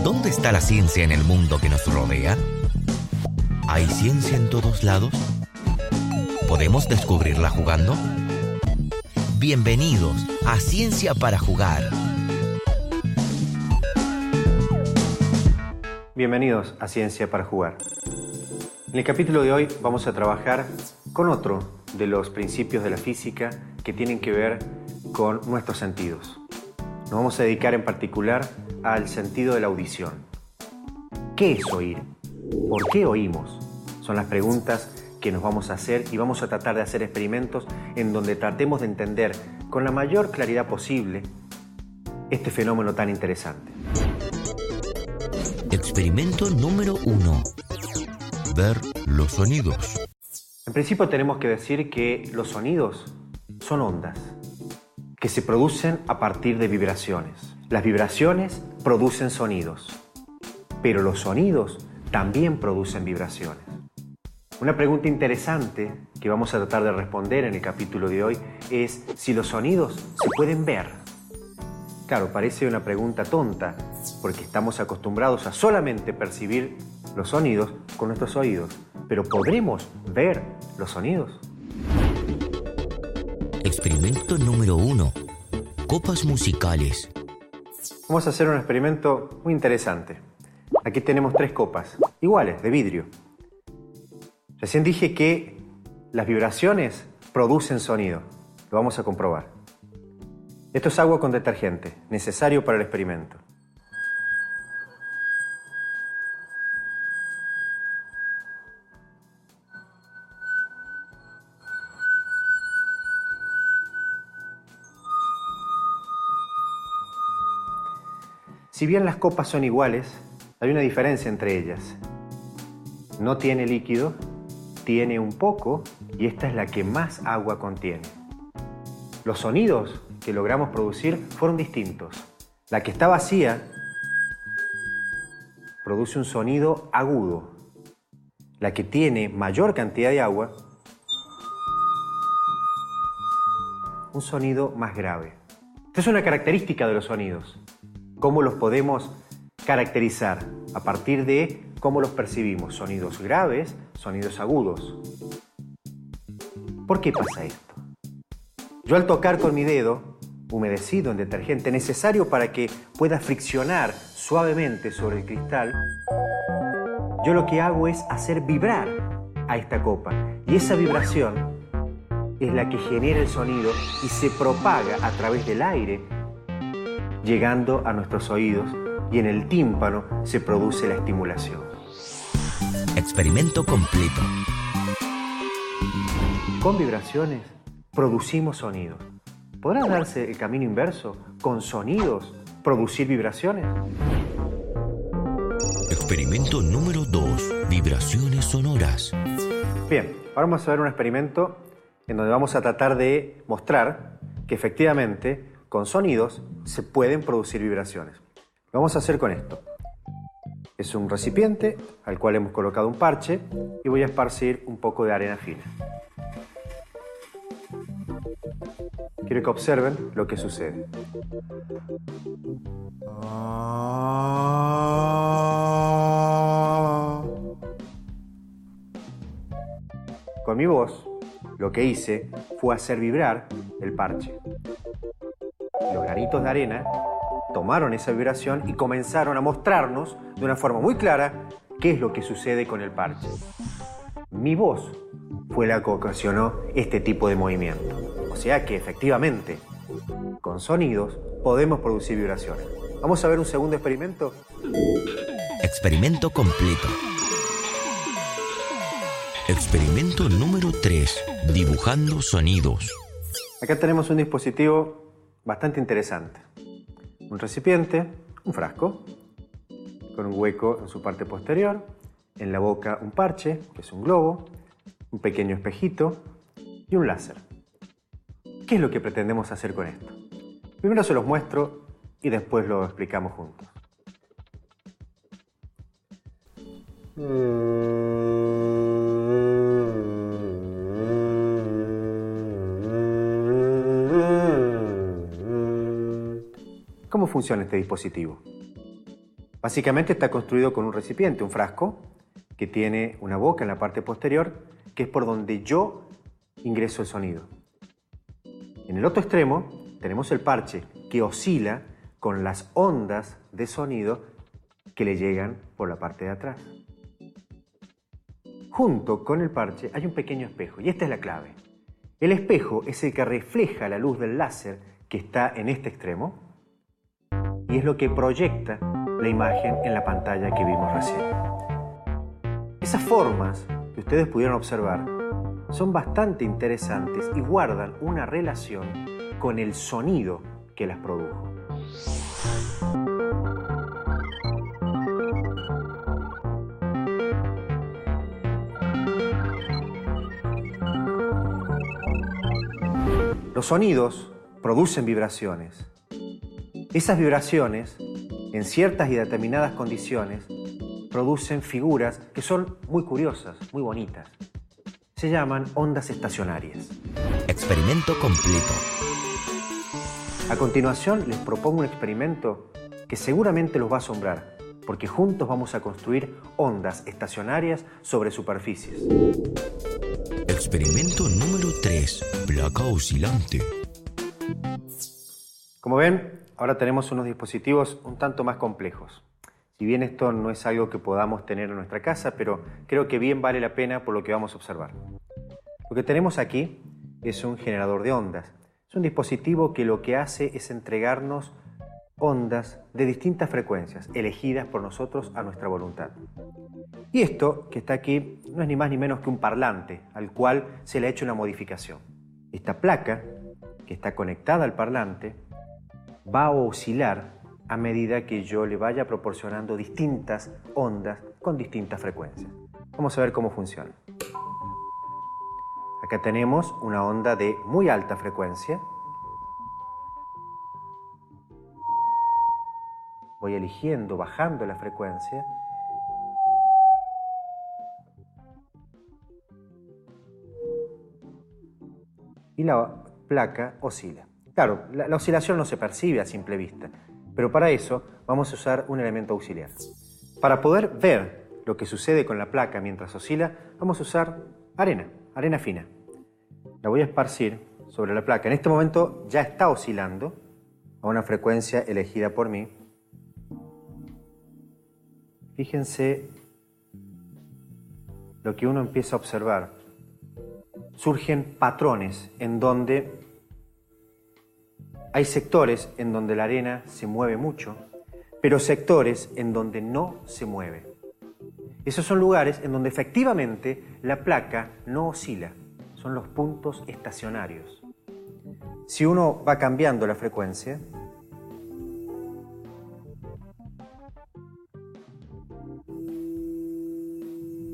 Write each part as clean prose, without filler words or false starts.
¿Dónde está la ciencia en el mundo que nos rodea? ¿Hay ciencia en todos lados? ¿Podemos descubrirla jugando? Bienvenidos a Ciencia para Jugar. Bienvenidos a Ciencia para Jugar. En el capítulo de hoy vamos a trabajar con otro de los principios de la física que tienen que ver con nuestros sentidos. Nos vamos a dedicar en particular al sentido de la audición. ¿Qué es oír? ¿Por qué oímos? Son las preguntas que nos vamos a hacer y vamos a tratar de hacer experimentos en donde tratemos de entender con la mayor claridad posible este fenómeno tan interesante. Experimento número 1. Ver los sonidos. En principio tenemos que decir que los sonidos son ondas que se producen a partir de vibraciones. Las vibraciones producen sonidos, pero los sonidos también producen vibraciones. Una pregunta interesante que vamos a tratar de responder en el capítulo de hoy es si los sonidos se pueden ver. Claro, parece una pregunta tonta, porque estamos acostumbrados a solamente percibir los sonidos con nuestros oídos, pero ¿podremos ver los sonidos? Experimento número 1. Copas musicales. Vamos a hacer un experimento muy interesante. Aquí tenemos 3 copas, iguales, de vidrio. Recién dije que las vibraciones producen sonido. Lo vamos a comprobar. Esto es agua con detergente, necesario para el experimento. Si bien las copas son iguales, hay una diferencia entre ellas. No tiene líquido, tiene un poco y esta es la que más agua contiene. Los sonidos que logramos producir fueron distintos. La que está vacía produce un sonido agudo. La que tiene mayor cantidad de agua, un sonido más grave. Esta es una característica de los sonidos. ¿Cómo los podemos caracterizar? A partir de cómo los percibimos. Sonidos graves, sonidos agudos. ¿Por qué pasa esto? Yo al tocar con mi dedo, humedecido en detergente, necesario para que pueda friccionar suavemente sobre el cristal, yo lo que hago es hacer vibrar a esta copa. Y esa vibración es la que genera el sonido y se propaga a través del aire, llegando a nuestros oídos, y en el tímpano se produce la estimulación. Experimento completo. Con vibraciones producimos sonidos. ¿Podrá darse el camino inverso? ¿Con sonidos producir vibraciones? Experimento número 2. Vibraciones sonoras. Bien, ahora vamos a ver un experimento en donde vamos a tratar de mostrar que efectivamente con sonidos se pueden producir vibraciones. Lo vamos a hacer con esto. Es un recipiente al cual hemos colocado un parche y voy a esparcir un poco de arena fina. Quiero que observen lo que sucede. Con mi voz, lo que hice fue hacer vibrar el parche. Los granitos de arena tomaron esa vibración y comenzaron a mostrarnos de una forma muy clara qué es lo que sucede con el parche. Mi voz fue la que ocasionó este tipo de movimiento. O sea que efectivamente, con sonidos podemos producir vibraciones. Vamos a ver un segundo experimento. Experimento completo. Experimento número 3. Dibujando sonidos. Acá tenemos un dispositivo bastante interesante. Un recipiente, un frasco, con un hueco en su parte posterior, en la boca un parche, que es un globo, un pequeño espejito y un láser. ¿Qué es lo que pretendemos hacer con esto? Primero se los muestro y después lo explicamos juntos. ¿Cómo funciona este dispositivo? Básicamente está construido con un recipiente, un frasco, que tiene una boca en la parte posterior, que es por donde yo ingreso el sonido. En el otro extremo tenemos el parche, que oscila con las ondas de sonido que le llegan por la parte de atrás. Junto con el parche hay un pequeño espejo, y esta es la clave. El espejo es el que refleja la luz del láser que está en este extremo, y es lo que proyecta la imagen en la pantalla que vimos recién. Esas formas que ustedes pudieron observar son bastante interesantes y guardan una relación con el sonido que las produjo. Los sonidos producen vibraciones. Esas vibraciones, en ciertas y determinadas condiciones, producen figuras que son muy curiosas, muy bonitas. Se llaman ondas estacionarias. Experimento completo. A continuación les propongo un experimento que seguramente los va a asombrar, porque juntos vamos a construir ondas estacionarias sobre superficies. Experimento número 3. Placa oscilante. Como ven, ahora tenemos unos dispositivos un tanto más complejos. Si bien esto no es algo que podamos tener en nuestra casa, pero creo que bien vale la pena por lo que vamos a observar. Lo que tenemos aquí es un generador de ondas. Es un dispositivo que lo que hace es entregarnos ondas de distintas frecuencias, elegidas por nosotros a nuestra voluntad. Y esto que está aquí no es ni más ni menos que un parlante, al cual se le ha hecho una modificación. Esta placa, que está conectada al parlante, va a oscilar a medida que yo le vaya proporcionando distintas ondas con distintas frecuencias. Vamos a ver cómo funciona. Acá tenemos una onda de muy alta frecuencia. Voy eligiendo, bajando la frecuencia. Y la placa oscila. Claro, la oscilación no se percibe a simple vista, pero para eso vamos a usar un elemento auxiliar. Para poder ver lo que sucede con la placa mientras oscila, vamos a usar arena fina. La voy a esparcir sobre la placa. En este momento ya está oscilando a una frecuencia elegida por mí. Fíjense lo que uno empieza a observar. Surgen patrones en donde hay sectores en donde la arena se mueve mucho, pero sectores en donde no se mueve. Esos son lugares en donde efectivamente la placa no oscila. Son los puntos estacionarios. Si uno va cambiando la frecuencia,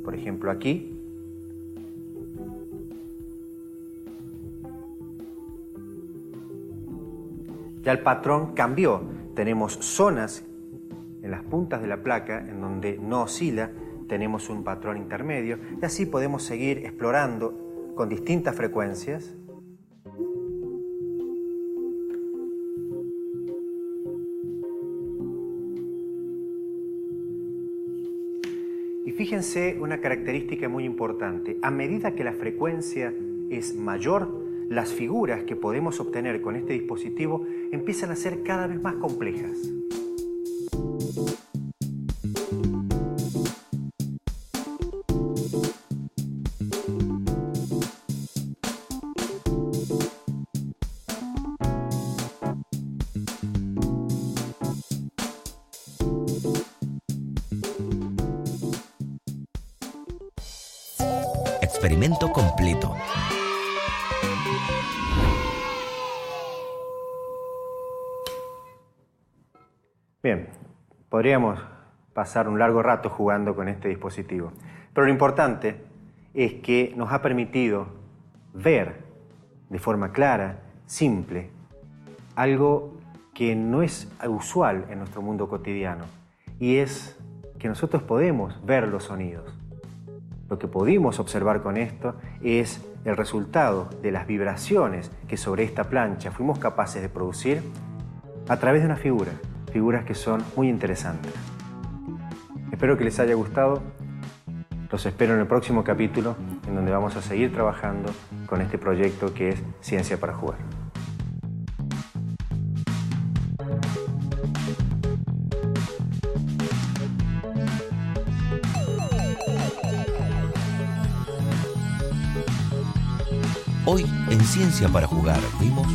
por ejemplo aquí, ya el patrón cambió. Tenemos zonas en las puntas de la placa en donde no oscila, tenemos un patrón intermedio y así podemos seguir explorando con distintas frecuencias. Y fíjense una característica muy importante. A medida que la frecuencia es mayor, las figuras que podemos obtener con este dispositivo empiezan a ser cada vez más complejas. experimento completo. Bien, podríamos pasar un largo rato jugando con este dispositivo, pero lo importante es que nos ha permitido ver de forma clara, simple, algo que no es usual en nuestro mundo cotidiano, y es que nosotros podemos ver los sonidos. Lo que pudimos observar con esto es el resultado de las vibraciones que sobre esta plancha fuimos capaces de producir a través de una figuras que son muy interesantes. Espero que les haya gustado. Los espero en el próximo capítulo, en donde vamos a seguir trabajando con este proyecto que es Ciencia para Jugar. Hoy en Ciencia para Jugar vimos